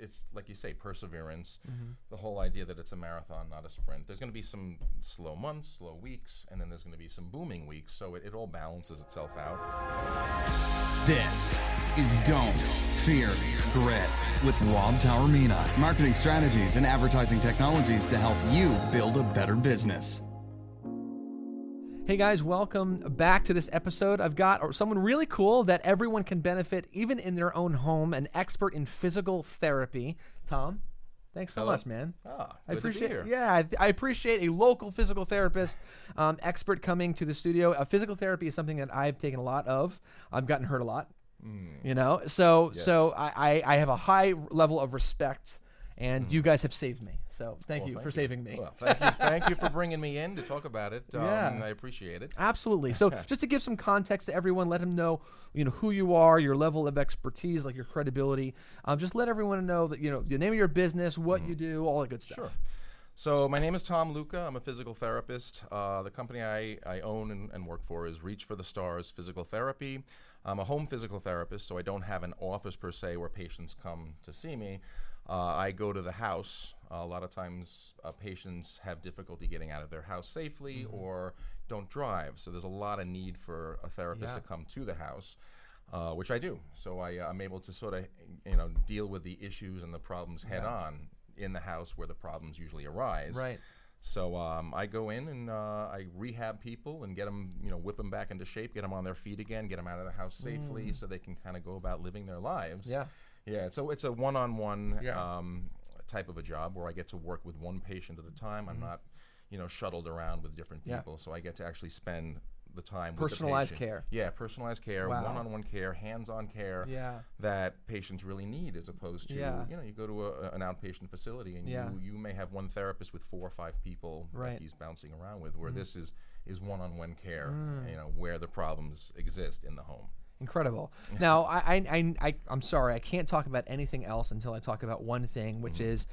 it's like you say, perseverance. The whole idea that it's a marathon, not a sprint. There's going to be some slow months, slow weeks, and then there's going to be some booming weeks. So it all balances itself out. This is Don't Fear Grit with Rob Taormina. Marketing strategies and advertising technologies to help you build a better business. Hey guys, welcome back to this episode. I've got someone really cool that everyone can benefit, even in their own home, an expert in physical therapy. Tom, thanks so much, man. I appreciate it. Yeah, I appreciate a local physical therapist expert coming to the studio. Physical therapy is something that I've taken a lot of. I've gotten hurt a lot, you know. So I have a high level of respect, and you guys have saved me. So thank you for saving me. Well, thank you for bringing me in to talk about it. I appreciate it. Absolutely. So just to give some context to everyone, let them know, who you are, your level of expertise, like your credibility. Just let everyone know that, the name of your business, what you do, all that good stuff. Sure. So my name is Tom Lucca. I'm a physical therapist. The company I own and work for is Reach for the Stars Physical Therapy. I'm a home physical therapist, so I don't have an office per se where patients come to see me. I go to the house. A lot of times patients have difficulty getting out of their house safely or don't drive. So there's a lot of need for a therapist to come to the house, which I do. So I'm able to sort of, deal with the issues and the problems head on in the house where the problems usually arise. Right. So I go in and I rehab people and get them, whip them back into shape, get them on their feet again, get them out of the house safely so they can kind of go about living their lives. Yeah. Yeah, so it's a one-on-one type of a job where I get to work with one patient at a time. I'm not, shuttled around with different people, so I get to actually spend the time with the Personalized patient. care. Yeah, personalized care, one-on-one care, hands-on care that patients really need, as opposed to, you go to an outpatient facility and you may have one therapist with 4 or 5 people that he's bouncing around with, where this is one-on-one care, where the problems exist in the home. Incredible. Now, I'm sorry, I can't talk about anything else until I talk about one thing, which is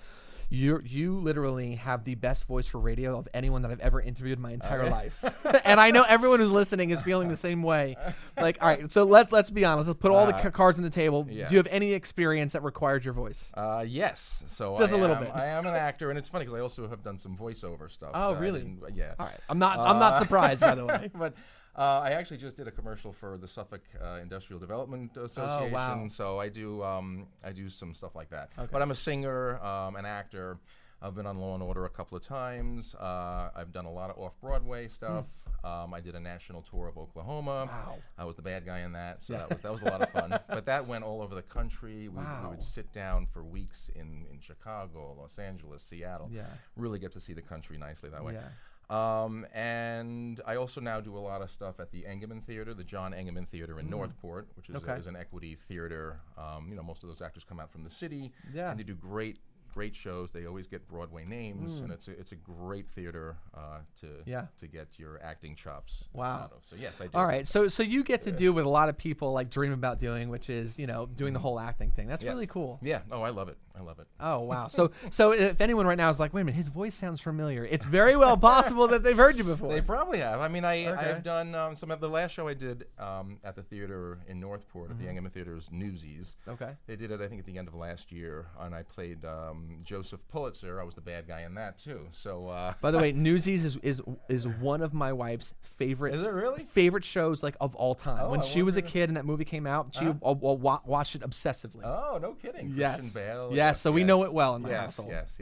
you literally have the best voice for radio of anyone that I've ever interviewed in my entire life. And I know everyone who's listening is feeling the same way. Like, all right, so let's be honest. Let's put all the cards on the table. Do you have any experience that required your voice? Yes. So just a little bit. I am an actor, and it's funny because I also have done some voiceover stuff. Oh, really? Yeah. All right. I'm not surprised, by the way. But I actually just did a commercial for the Suffolk Industrial Development Association. Oh, wow. So I do some stuff like that. Okay. But I'm a singer, an actor. I've been on Law and Order a couple of times. I've done a lot of off-Broadway stuff. I did a national tour of Oklahoma. Wow. I was the bad guy in that, so that was a lot of fun. But that went all over the country. We would sit down for weeks in Chicago, Los Angeles, Seattle. Yeah. Really get to see the country nicely that way. Yeah. And I also now do a lot of stuff at the Engelman Theater, the John Engelman Theater in Northport, which is an equity theater. Most of those actors come out from the city, and they do great shows. They always get Broadway names, and it's a great theater to get your acting chops out of. So yes, I do. All right, so you get to do what a lot of people like dream about doing, which is doing the whole acting thing. That's really cool. Yeah. Oh, I love it. Oh wow. So if anyone right now is like, wait a minute, his voice sounds familiar, it's very well possible that they've heard you before. They probably have. I mean, I've done some of the last show I did at the theater in Northport at the Engelman Theater's Newsies. Okay. They did it, I think, at the end of last year, and I played Joseph Pulitzer. I was the bad guy in that too. So by the way, Newsies is one of my wife's favorite. Is it really? Favorite shows like of all time. When she was a kid and that movie came out, she watched it obsessively. Oh, no kidding. Yes. Christian Bale. Yes. So we know it well in my household. Yes.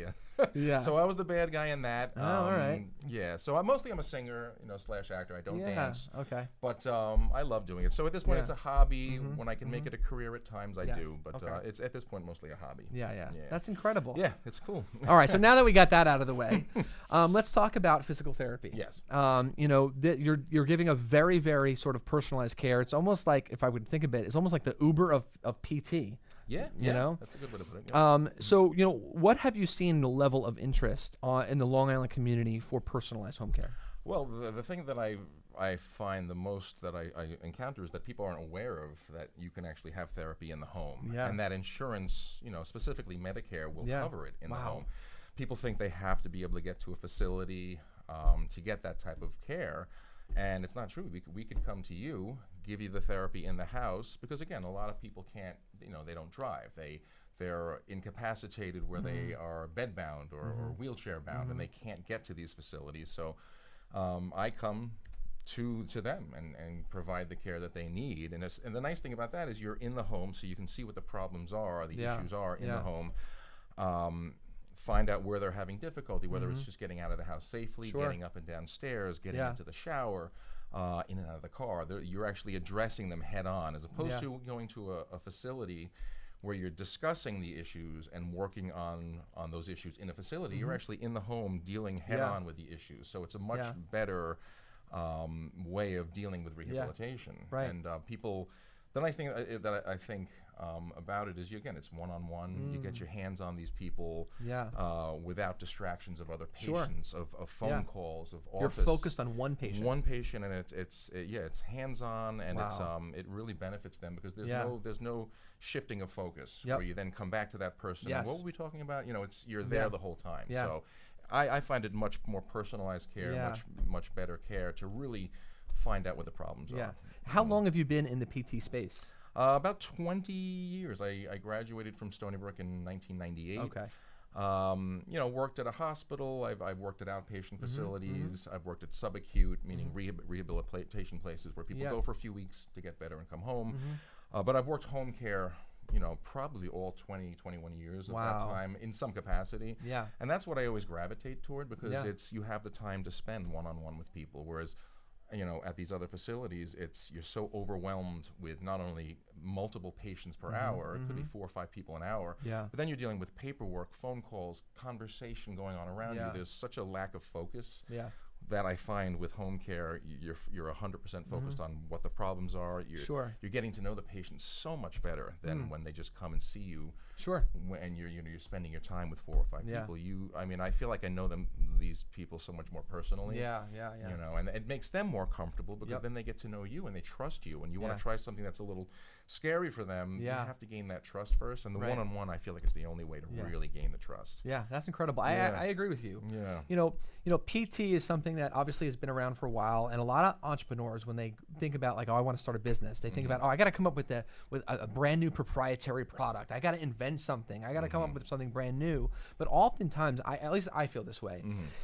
Yeah. So I was the bad guy in that. All right. Yeah. So I'm a singer, / actor. I don't dance. Okay. But I love doing it. So at this point, it's a hobby. When I can make it a career at times, I do. But it's at this point mostly a hobby. Yeah. That's incredible. Yeah, it's cool. All right. So now that we got that out of the way, let's talk about physical therapy. Yes. You're giving a very, very sort of personalized care. It's almost like, if I would think of it, it's almost like the Uber of PT. Yeah, you know, that's a good way to put it. Yeah. So what have you seen the level of interest in the Long Island community for personalized home care? Well, the thing that I find the most that I encounter is that people aren't aware of that you can actually have therapy in the home, and that insurance, specifically Medicare, will cover it in the home. People think they have to be able to get to a facility to get that type of care. And it's not true. We could come to you, give you the therapy in the house, because again, a lot of people can't, they don't drive. They they're incapacitated where they are bedbound or wheelchair bound and they can't get to these facilities. So I come to them and provide the care that they need. And the nice thing about that is you're in the home, so you can see what the problems are, the issues are in the home. Find out where they're having difficulty, whether it's just getting out of the house safely, getting up and down stairs, getting into the shower, in and out of the car. You're actually addressing them head on, as opposed to going to a facility where you're discussing the issues and working on those issues in a facility. You're actually in the home dealing head on with the issues. So it's a much better way of dealing with rehabilitation. Right. And people, the nice thing that I think about it is, again, it's one-on-one. You get your hands on these people without distractions of other patients, of phone calls, of office. You're focused on one patient. One patient, and it's hands-on, and it really benefits them because there's no shifting of focus where you then come back to that person. And what were we talking about? You're there the whole time. So I find it much more personalized care, much better care to really find out what the problems are. How long have you been in the PT space? About 20 years. I graduated from Stony Brook in 1998. Okay. Worked at a hospital. I've worked at outpatient facilities. I've worked at subacute, meaning rehabilitation places where people go for a few weeks to get better and come home. But I've worked home care, probably all 20, 21 years of that time in some capacity. And that's what I always gravitate toward, because you have the time to spend one-on-one with people, whereas at these other facilities, you're so overwhelmed with not only multiple patients per hour, it could be 4 or 5 people an hour, but then you're dealing with paperwork, phone calls, conversation going on around you. There's such a lack of focus that I find with home care, you're 100% focused on what the problems are. You're getting to know the patient so much better than when they just come and see you. And you're spending your time with 4 or 5 people. I feel like I know these people so much more personally. And it makes them more comfortable, because then they get to know you and they trust you. And you want to try something that's a little scary for them. You have to gain that trust first. And the one-on-one, I feel like, is the only way to really gain the trust. That's incredible. I agree with you. PT is something that obviously has been around for a while, and a lot of entrepreneurs, when they think about I want to start a business, they think about, I got to come up with a brand new proprietary product. I got to invent something. I got to come up with something brand new. But oftentimes, at least I feel this way,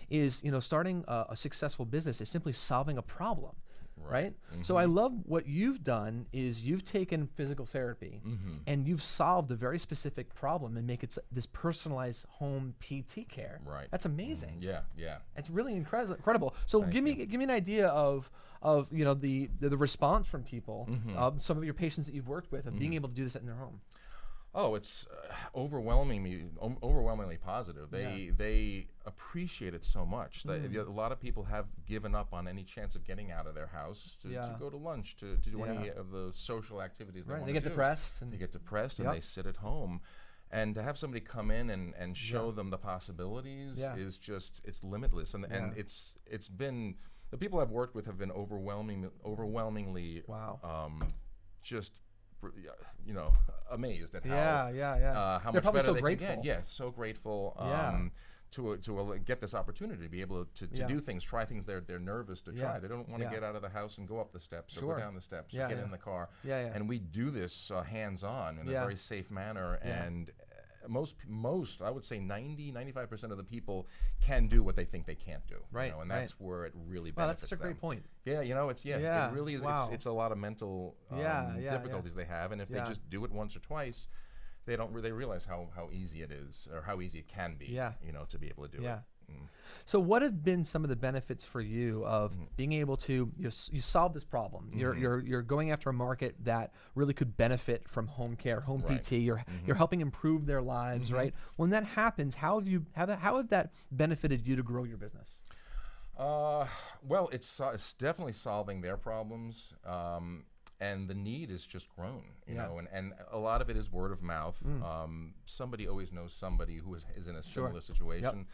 is starting a successful business is simply solving a problem. Right? So I love what you've done is you've taken physical therapy and you've solved a very specific problem and make it this personalized home PT care. That's amazing. It's really incredible. So give me an idea of the response from people, some of your patients that you've worked with, of being able to do this in their home. Oh, it's overwhelmingly positive. They appreciate it so much. A lot of people have given up on any chance of getting out of their house to go to lunch, to do any of the social activities they want to do. They get depressed. They get depressed and they sit at home. And to have somebody come in and show them the possibilities is just, it's limitless. And it's been, the people I've worked with have been overwhelmingly just amazed at how much better they can get. Yes, so grateful to get this opportunity to be able to do things, try things they're nervous to try. They don't want to get out of the house and go up the steps or go down the steps or get in the car. And we do this hands-on in a very safe manner. And most, I would say 95% of the people can do what they think they can't do. And that's where it really benefits them. That's such a great point. It really is. It's a lot of mental difficulties they have, and if they just do it once or twice, they don't really realize how easy it is, or how easy it can be, to be able to do it. So what have been some of the benefits for you of being able to you solve this problem? You're going after a market that really could benefit from home care, home PT. You're helping improve their lives, right? When that happens, how have that benefited you to grow your business? Well, it's definitely solving their problems. And the need is just grown, you know, and a lot of it is word of mouth. Somebody always knows somebody who is in a similar situation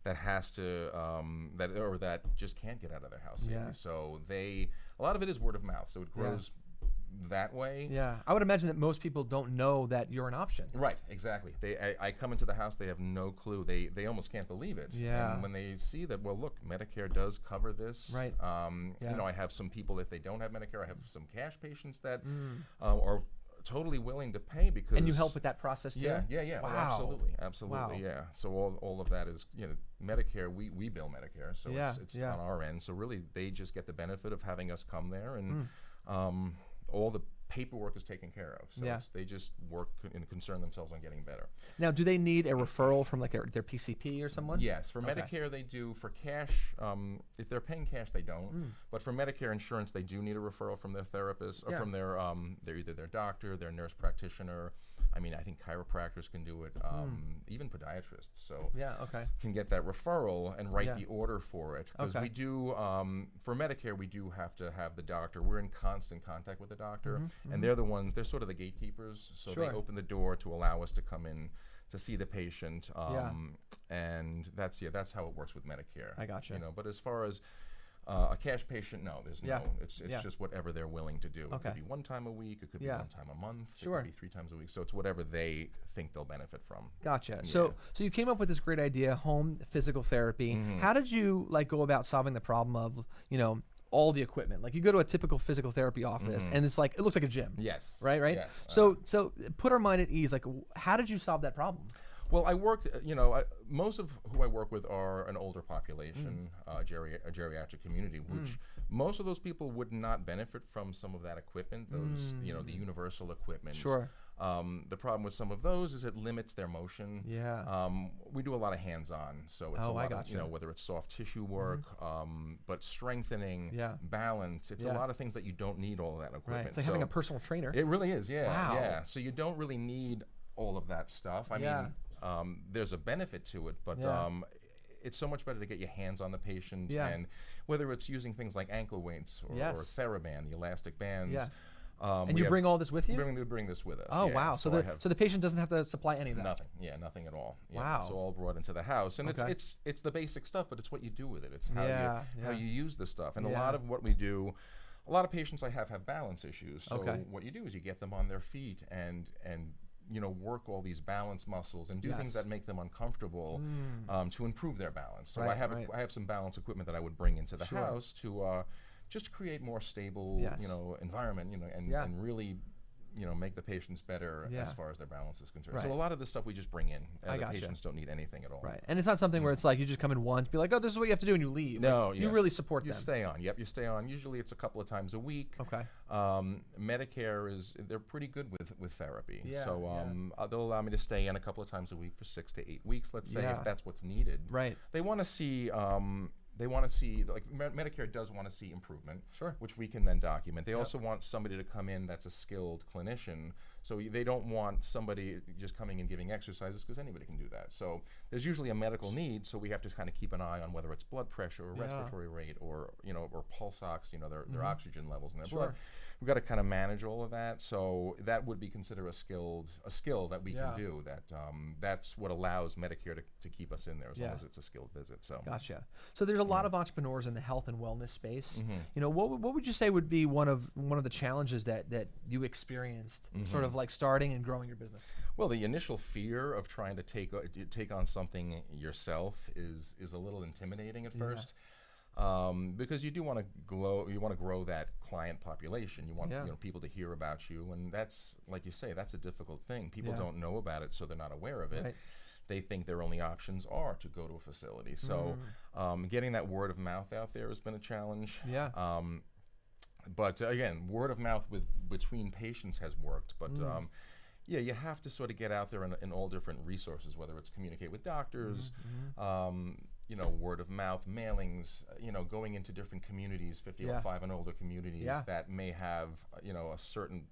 that has to, that just can't get out of their house safely. So a lot of it is word of mouth. So it grows that way. I would imagine that most people don't know that you're an option. Right, exactly. I come into the house, they have no clue. They almost can't believe it. And when they see that, well, look, Medicare does cover this. You know, I have some people, if they don't have Medicare, I have some cash patients that are totally willing to pay because. And you help with that process too? Yeah. Oh, Wow. absolutely, Wow. yeah. So all of that is, Medicare. We bill Medicare, so it's yeah. on our end. So really, they just get the benefit of having us come there, and all the paperwork is taken care of. So they just work and concern themselves on getting better. Now, do they need a referral from like their PCP or someone? Yes, for Medicare they do. For cash, if they're paying cash, they don't. But for Medicare insurance, they do need a referral from their therapist or from their either their doctor, their nurse practitioner. I mean, I think chiropractors can do it, even podiatrists. So can get that referral and write the order for it. Because we do, for Medicare, we do have to have the doctor. We're in constant contact with the doctor, and they're the ones. They're sort of the gatekeepers. So they open the door to allow us to come in to see the patient, and that's how it works with Medicare. I gotcha. But as far as a cash patient, no, there's no. It's just whatever they're willing to do. It could be one time a week. It could be one time a month. It could be 3 times a week. So it's whatever they think they'll benefit from. Gotcha. So you came up with this great idea, home physical therapy. How did you go about solving the problem of all the equipment? Like you go to a typical physical therapy office and it's it looks like a gym. Yes. Right. Yes. So put our mind at ease. Like, how did you solve that problem? Well, I worked, most of who I work with are an older population, a geriatric community, which most of those people would not benefit from some of that equipment, those, the universal equipment. Sure. The problem with some of those is it limits their motion. Yeah. We do a lot of hands-on, so it's a lot of, whether it's soft tissue work, but strengthening, balance. It's a lot of things that you don't need all of that equipment. Right. It's like having a personal trainer. It really is, yeah. Wow. Yeah. So you don't really need all of that stuff. I mean, there's a benefit to it, but it's so much better to get your hands on the patient, and whether it's using things like ankle weights or TheraBand, the elastic bands. Yeah. And you bring all this with you? We bring this with us. Oh, wow. So the patient doesn't have to supply any of that? Nothing. Yeah, nothing at all. Yeah, wow. It's all brought into the house. And it's the basic stuff, but it's what you do with it. It's how you use the stuff. And a lot of what we do, a lot of patients I have balance issues. So what you do is you get them on their feet and work all these balance muscles and do things that make them uncomfortable to improve their balance. So I have some balance equipment that I would bring into the house to just create more stable, environment, and really, make the patients better as far as their balance is concerned. Right. So a lot of this stuff we just bring in. The patients don't need anything at all. Right. And it's not something where it's like you just come in once, be like, oh, this is what you have to do, and you leave. No, you really support them. You stay on. Yep, you stay on. Usually it's a couple of times a week. Okay. Medicare they're pretty good with therapy. Yeah, so they'll allow me to stay in a couple of times a week for 6 to 8 weeks, let's say, if that's what's needed. Right. They want to see Medicare does want to see improvement, which we can then document. They also want somebody to come in that's a skilled clinician. So they don't want somebody just coming and giving exercises because anybody can do that. So there's usually a medical need, so we have to kind of keep an eye on whether it's blood pressure or respiratory rate or or pulse ox, their oxygen levels in their blood. We've got to kind of manage all of that. So that would be considered a skill that we can do. That's what allows Medicare to keep us in there as long as it's a skilled visit. So gotcha. So there's a lot of entrepreneurs in the health and wellness space. What would you say would be one of the challenges that you experienced, sort of like starting and growing your business? Well, the initial fear of trying to take on something yourself is a little intimidating at first. Because you do want to grow that client population. You want people to hear about you, and that's, like you say, that's a difficult thing. People don't know about it, so they're not aware of it. Right. They think their only options are to go to a facility. So getting that word of mouth out there has been a challenge. Yeah. But again, word of mouth between patients has worked. But you have to sort of get out there in all different resources, whether it's communicate with doctors, word of mouth, mailings, going into different communities, 50-05 and older communities that may have, a certain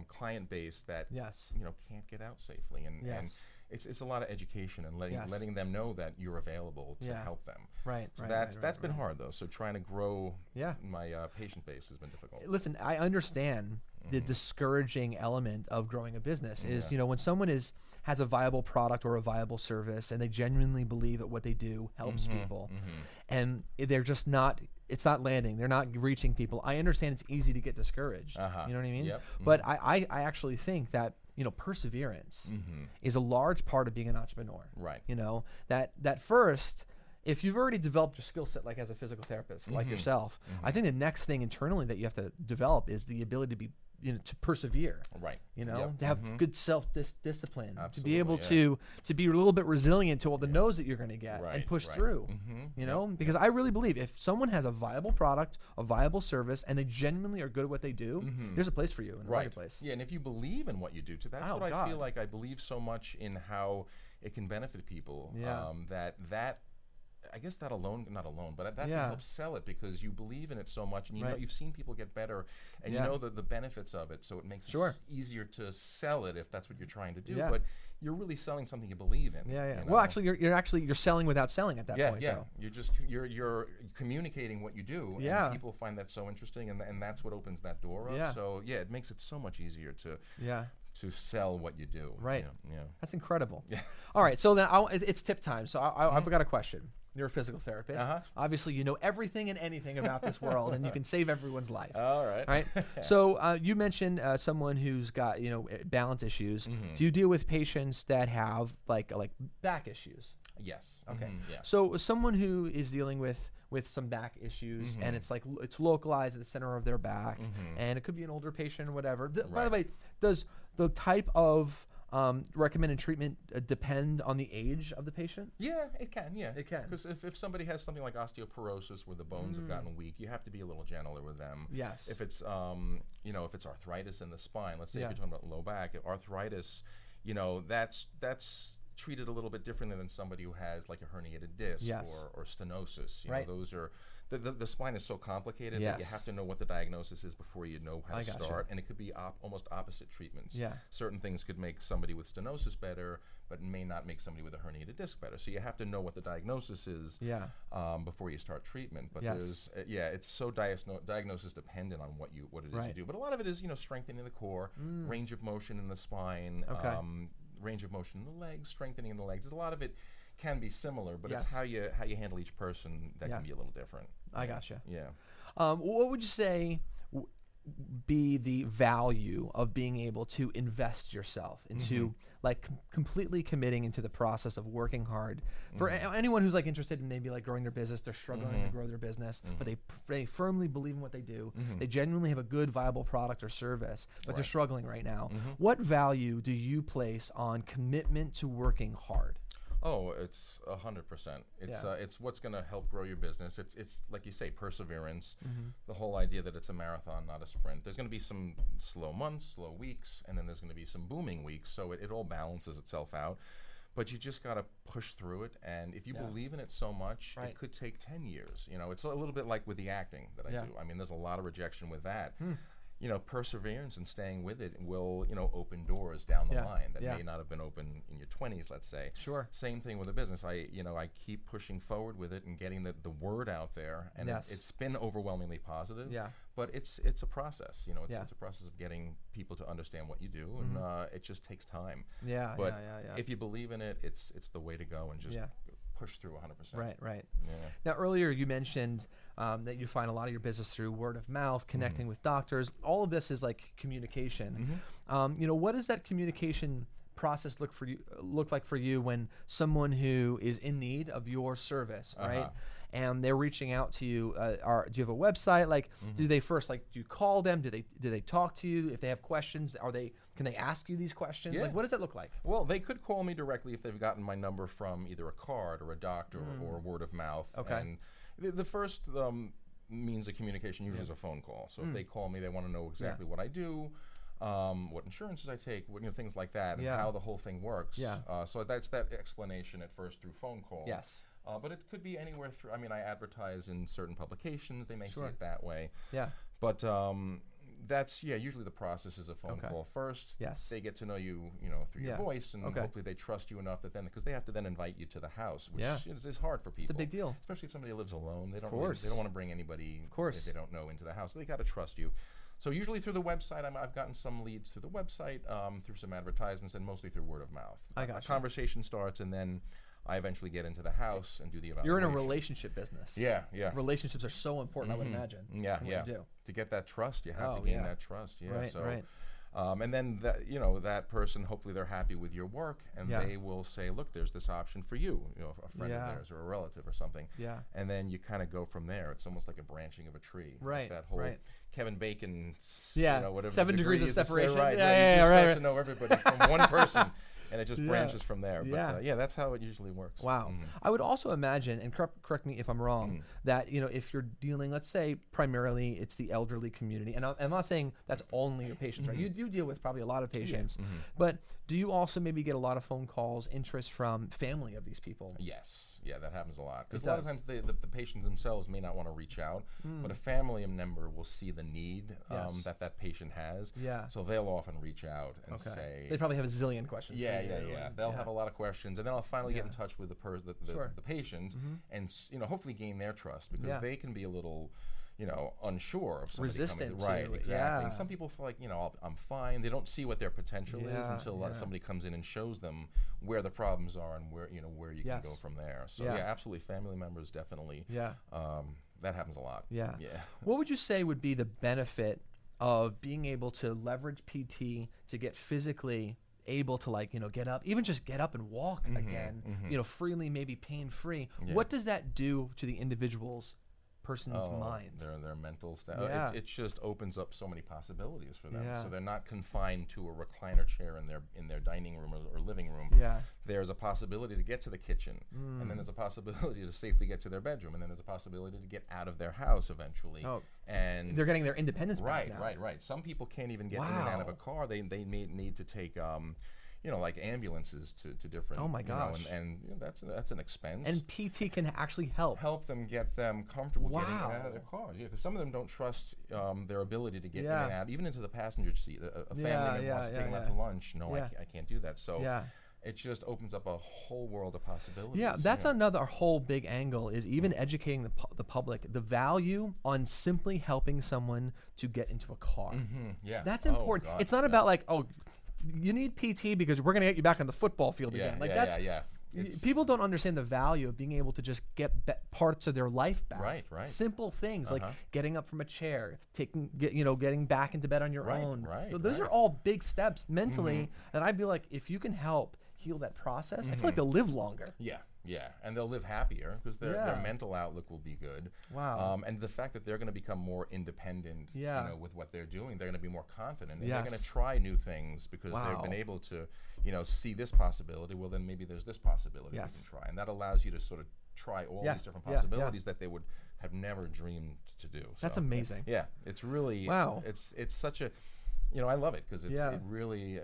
client base that, can't get out safely. And it's a lot of education and letting them know that you're available to help them. Right. So that's been hard, though. So trying to grow my patient base has been difficult. Listen, I understand the discouraging element of growing a business is, when someone has a viable product or a viable service and they genuinely believe that what they do helps people and they're just not, it's not landing, they're not reaching people. I understand it's easy to get discouraged. You know what I mean? Yep. But I actually think that, perseverance is a large part of being an entrepreneur. Right. That first, if you've already developed your skill set, like as a physical therapist, like yourself, I think the next thing internally that you have to develop is the ability to be to persevere. Right. To have good self-discipline, to be Absolutely, able yeah. to be a little bit resilient to all the no's that you're going to get and Right, push right. through. Because I really believe if someone has a viable product, a viable service, and they genuinely are good at what they do, there's a place for you in the marketplace. Yeah, and if you believe in what you do, too, that's Oh, what I God. feel like. I believe so much in how it can benefit people. Yeah. That I guess that alone, not alone, but that Yeah. helps sell it because you believe in it so much, and you know Right. you've seen people get better, and Yeah. you know the benefits of it. So it makes Sure. it easier to sell it if that's what you're trying to do. Yeah. But you're really selling something you believe in. Yeah. you Well, know? actually, you're selling without selling at that Yeah, point, yeah. though. You're communicating what you do, Yeah. and people find that so interesting, and that's what opens that door up. Yeah. So yeah, it makes it so much easier to Yeah. sell what you do. Right. Yeah. That's incredible. Yeah. All right, so then it's tip time. So I've got a question. You're a physical therapist. Uh-huh. Obviously, you know everything and anything about this world, and you can save everyone's life. All right. All right. So you mentioned someone who's got balance issues. Do you deal with patients that have like back issues? Yes. Okay. Yeah. So someone who is dealing with some back issues and it's like it's localized at the center of their back, and it could be an older patient or whatever. By the way, does the type of recommended treatment depend on the age of the patient? Yeah, it can. Yeah, It can. Because if somebody has something like osteoporosis where the bones have gotten weak, you have to be a little gentler with them. Yes. If it's if it's arthritis in the spine, let's say Yeah. if you're talking about low back, arthritis, that's treated a little bit differently than somebody who has like a herniated disc Yes. or stenosis. You Right. know, those are the spine is so complicated that you Yes. have to know what the diagnosis is before you know how I to gotcha. start, and it could be almost opposite treatments. Yeah. Certain things could make somebody with stenosis better, but may not make somebody with a herniated disc better. So you have to know what the diagnosis is Yeah. before you start treatment. But Yes. it's so diagnosis dependent on what it is you Right. do. But a lot of it is strengthening the core, range of motion in the spine, Okay. range of motion in the legs, strengthening the legs. A lot of it can be similar, but Yes. it's how you handle each person that Yeah. can be a little different. I gotcha. Yeah. What would you say be the value of being able to invest yourself into completely committing into the process of working hard for anyone who's interested in maybe growing their business? They're struggling to grow their business, but they firmly believe in what they do. They genuinely have a good viable product or service, but they're struggling right now. What value do you place on commitment to working hard? Oh, it's 100%. It's what's going to help grow your business. It's like you say, perseverance. The whole idea that it's a marathon, not a sprint. There's going to be some slow months, slow weeks, and then there's going to be some booming weeks. So it all balances itself out. But you just got to push through it. And if you believe in it so much, Right. it could take 10 years. It's a little bit like with the acting that I do. I mean, there's a lot of rejection with that. Perseverance and staying with it will, open doors down the line that may not have been open in your 20s, let's say. Sure. Same thing with a business. I keep pushing forward with it and getting the word out there, and Yes. it's been overwhelmingly positive. Yeah. But it's a process. It's a process of getting people to understand what you do, and it just takes time. Yeah. But yeah. if you believe in it, it's the way to go, and just push through 100%. Right. Yeah. Now, earlier you mentioned that you find a lot of your business through word of mouth, connecting with doctors. All of this is like communication. What does that communication process look like for you when someone who is in need of your service, right? And they're reaching out to you. Do you have a website? Do they first do you call them? Do they talk to you if they have questions? Can they ask you these questions? Yeah. What does that look like? Well, they could call me directly if they've gotten my number from either a card or a doctor or word of mouth. Okay. And the first means of communication usually is a phone call. So if they call me, they want to know exactly what I do, what insurances I take, things like that, and how the whole thing works. Yeah. So that's that explanation at first through phone call. Yes. But it could be anywhere through. I mean, I advertise in certain publications. They may see Sure. it that way. Yeah. But that's usually the process is a phone call first. Yes. They get to know you, through your voice, and hopefully they trust you enough that because they have to then invite you to the house, which is hard for people. It's a big deal. Especially if somebody lives alone. They don't course. they don't want to bring anybody that they don't know into the house. So they got to trust you. So usually through the website, I've gotten some leads through the website, through some advertisements, and mostly through word of mouth. I A gotcha. conversation starts, and then I eventually get into the house and do the evaluation. You're in a relationship business. Yeah. Relationships are so important, I would imagine. Yeah. in what you do. To get that trust, you have to gain that trust. Yeah. Right, so, right. And then that person, hopefully they're happy with your work, and Yeah. they will say, look, there's this option for you, a friend Yeah. of theirs or a relative or something. Yeah. And then you kind of go from there. It's almost like a branching of a tree. Like Right, that whole right. Kevin Bacon, Yeah, whatever 7 degrees of separation. Right, Yeah, right. yeah, You just right, start right. to know everybody from one person, and it just Yeah. branches from there. Yeah. But that's how it usually works. Wow. I would also imagine, and correct me if I'm wrong, that if you're dealing, let's say primarily it's the elderly community, and I'm not saying that's only your patients, right? You deal with probably a lot of patients, but do you also maybe get a lot of phone calls, interest from family of these people? Yes, yeah, that happens a lot. Because It a lot of does. times the patients themselves may not want to reach out, but a family member will see the need Yes. that patient has. Yeah. So they'll often reach out and say, They probably have a zillion questions. yeah, for you, yeah. and- They'll have a lot of questions, and then I'll finally get in touch with the Sure. the patient, and hopefully gain their trust, because Yeah. they can be a little, unsure of somebody Resistant coming. Right, to it, exactly. yeah. And some people feel like, I'm fine. They don't see what their potential is Yeah, until yeah. somebody comes in and shows them where the problems are and where you can go Yes. from there. So Yeah. absolutely, family members definitely. Yeah. That happens a lot. Yeah. Yeah. What would you say would be the benefit of being able to leverage PT to get physically able to get up, even just get up and walk again, freely, maybe pain free? Yeah. What does that do to the individual's person's mind? Their mental stuff. Yeah. It just opens up so many possibilities for them. Yeah. So they're not confined to a recliner chair in their dining room or living room. Yeah. There's a possibility to get to the kitchen, and then there's a possibility to safely get to their bedroom, and then there's a possibility to get out of their house eventually. Oh, and They're getting their independence back now. Right. Some people can't even get in and out of a Wow. car. They may need to take like ambulances to different. Oh my gosh. And that's an expense. And PT can actually help. Help get them comfortable getting Wow. out of their cars. Yeah, because some of them don't trust their ability to get in Yeah. and out, even into the passenger seat. A family Yeah, member wants to yeah, take them out yeah. to lunch. No, Yeah. I can't do that. So Yeah. it just opens up a whole world of possibilities. Yeah, that's another whole big angle, is even educating the public, the value on simply helping someone to get into a car. Yeah. That's Oh, important. God, It's not yeah. about like, you need PT because we're going to get you back on the football field Yeah, again. Like yeah, that's yeah. people don't understand the value of being able to just get parts of their life back. Right. Simple things like getting up from a chair, getting back into bed on your own. Right, So those are all big steps mentally that I'd be like, if you can help heal that process, I feel like they'll live longer. Yeah, and they'll live happier because their mental outlook will be good. Wow. And the fact that they're going to become more independent, Yeah. with what they're doing, they're going to be more confident, and Yes. they're going to try new things because Wow. they've been able to, see this possibility. Well, then maybe there's this possibility Yes. we can try, and that allows you to sort of try all Yeah, these different yeah, yeah. possibilities that they would have never dreamed to do. That's So, amazing. Yeah, it's really Wow. It's such a, I love it because Yeah. it really.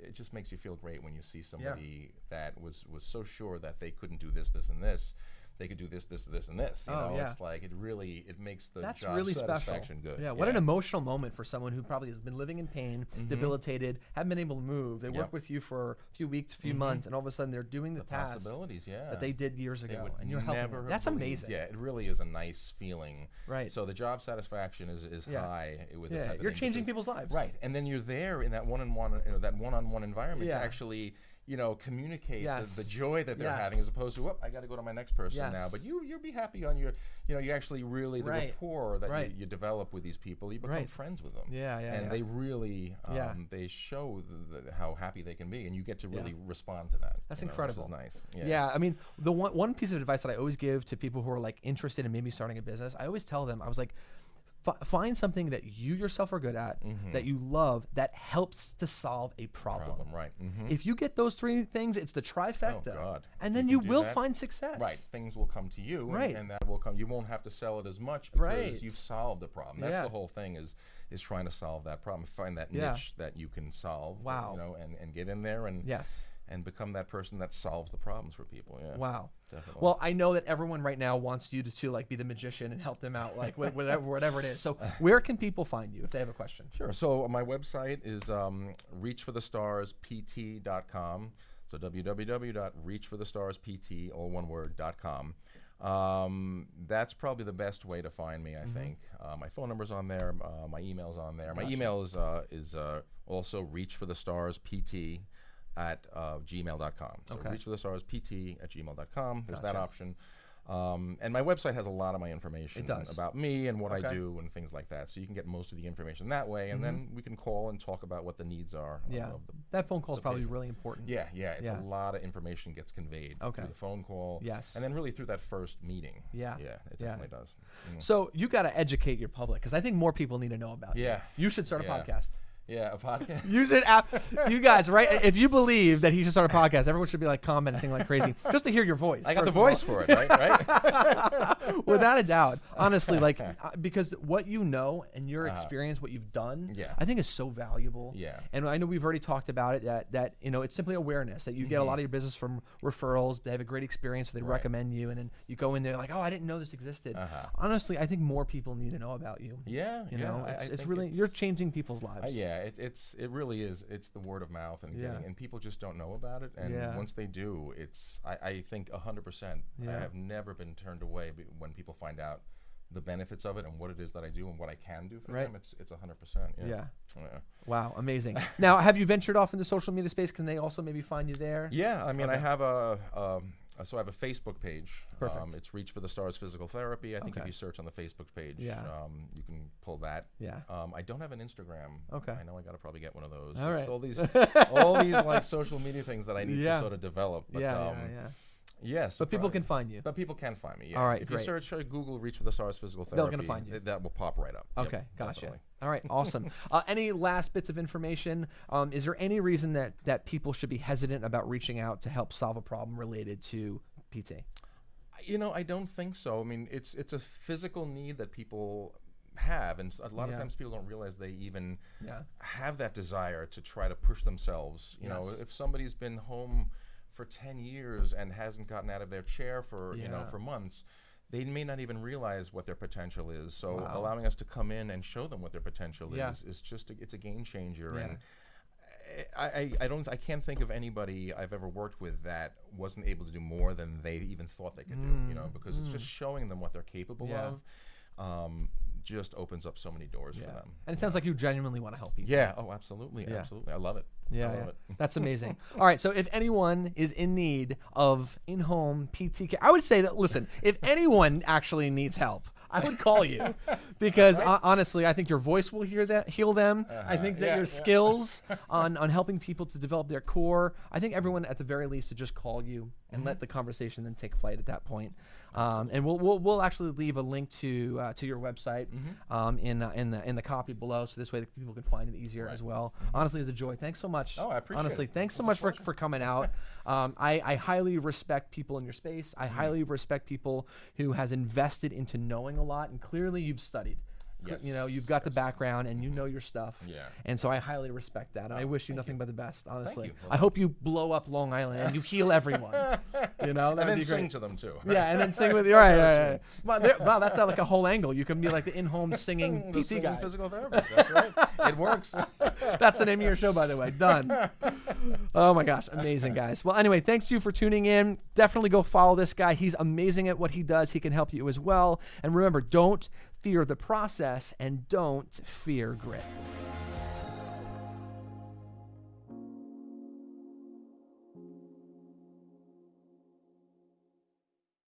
It just makes you feel great when you see somebody that was so sure that they couldn't do this, and this. They could do this, and this. Yeah. It's like it makes the That's job really special. satisfaction good. Yeah, what an emotional moment for someone who probably has been living in pain, debilitated, haven't been able to move. They work with you for a few weeks, a few months, and all of a sudden they're doing the tasks Possibilities, yeah. that they did years They ago, would and you're helping never them. have That's believed. amazing. Yeah, it really is a nice feeling. Right. So the job satisfaction is Yeah. high with this Yeah, type of you're thing changing because- people's lives. Right, and then you're there in that one-on-one environment Yeah. to actually communicate Yes. the joy that they're Yes. having, as opposed to, I got to go to my next person Yes. now. But you'll be happy on your, you actually really the Right. rapport that Right. you develop with these people, you become Right. friends with them. Yeah, yeah, And yeah. they really they show how happy they can be, and you get to really respond to that. That's Which incredible. is nice. Yeah, I mean, the one piece of advice that I always give to people who are like interested in maybe starting a business, I always tell them, I was like, find something that you yourself are good at, that you love, that helps to solve a problem. Right. If you get those three things, it's the trifecta. Oh, God. And If then you you can do will that, find success. Right, things will come to you, Right. and that will come. You won't have to sell it as much because Right. you've solved the problem. That's Yeah. the whole thing is trying to solve that problem. Find that Yeah. niche that you can solve. Wow. And get in there and Yes. and become that person that solves the problems for people. Yeah. Wow. Definitely. Well, I know that everyone right now wants you to like be the magician and help them out, like whatever it is. So where can people find you if they have a question? Sure. So my website is reachforthestarspt.com. So www.reachforthestarspt, all one word, .com. That's probably the best way to find me, I think. My phone number's on there. My email's on there. My email is also reachforthestarspt at gmail.com. So reachforthestarspt at gmail.com. There's that option. And my website has a lot of my information about me and what I Okay. do and things like that. So you can get most of the information that way, and then we can call and talk about what the needs are. Yeah. Of the, That phone call is probably patient. really important. Yeah, it's Yeah. a lot of information gets conveyed Okay. through the phone call. Yes. And then really through that first meeting. Yeah. Yeah, it Yeah. definitely does. So you got to educate your public, because I think more people need to know about you. Yeah. You should start a Yeah. podcast. Yeah, a podcast. You should you guys, right? If you believe that he should start a podcast, everyone should be like commenting like crazy just to hear your voice. I got the first of all. voice for it, right? Without a doubt. Honestly, like because what you know and your experience, what you've done, Yeah. I think is so valuable. Yeah. And I know we've already talked about it that it's simply awareness that you get a lot of your business from referrals. They have a great experience, so they recommend you, and then you go in there like, oh, I didn't know this existed. Honestly, I think more people need to know about you. Yeah, You know, I it's think really you're changing people's lives. Yeah, it really is. It's the word of mouth, and and people just don't know about it. And once they do, I think 100%. I have never been turned away when people find out the benefits of it and what it is that I do and what I can do for them. It's 100%. Yeah. Yeah. Wow, amazing. Now, have you ventured off into social media space? Can they also maybe find you there? Yeah, I mean, I have so I have a Facebook page. Perfect. It's Reach for the Stars Physical Therapy. I think if Okay. you search on the Facebook page, Yeah. You can pull that. Yeah. I don't have an Instagram. Okay. I know I got to probably get one of those. All right. All these like social media things that I need to sort of develop. But, yeah. Yes. But people can find you. But people can find me. Yeah. All right, If great. you search Google Reach for the Stars Physical They're Therapy, gonna find you. that will pop right up. Okay, Yep, gotcha. definitely. All right, awesome. Any last bits of information? Is there any reason that people should be hesitant about reaching out to help solve a problem related to PT? I don't think so. I mean, it's a physical need that people have, and a lot of times people don't realize they even have that desire to try to push themselves. You know, if somebody's been home for 10 years and hasn't gotten out of their chair for for months, they may not even realize what their potential is. So allowing us to come in and show them what their potential is just it's a game changer. And I can't think of anybody I've ever worked with that wasn't able to do more than they even thought they could do, because it's just showing them what they're capable of. Just opens up so many doors for them. And it sounds like you genuinely want to help people. Yeah. Oh, absolutely. Absolutely. I love it. I love it. That's amazing. All right, so if anyone is in need of in-home PT care, I would say that, listen, if anyone actually needs help, I would call you because honestly, I think your voice will heal them. I think that your skills on helping people to develop their core, I think everyone at the very least should just call you and let the conversation then take flight at that point. And we'll actually leave a link to your website in the copy below, so this way that people can find it easier as well. Honestly, it's a joy. Thanks so much. Oh, I appreciate it. Honestly, thanks so much for coming out. I highly respect people in your space. I highly respect people who has invested into knowing a lot, and clearly you've studied. Yes. You've got the background and you know your stuff. Yeah. And so I highly respect that. And I wish you nothing but the best, honestly. you. I hope you blow up Long Island and you heal everyone. That And would then be sing great. to them too. Yeah, and then sing with you. All right. Wow, that's like a whole angle. You can be like the in-home singing The PT singing guy. physical therapist. That's right. It works. That's the name of your show, by the way. Done. Oh my gosh, amazing, guys. Well, anyway, thanks you for tuning in. Definitely go follow this guy. He's amazing at what he does. He can help you as well. And remember, don't fear the process and don't fear grit.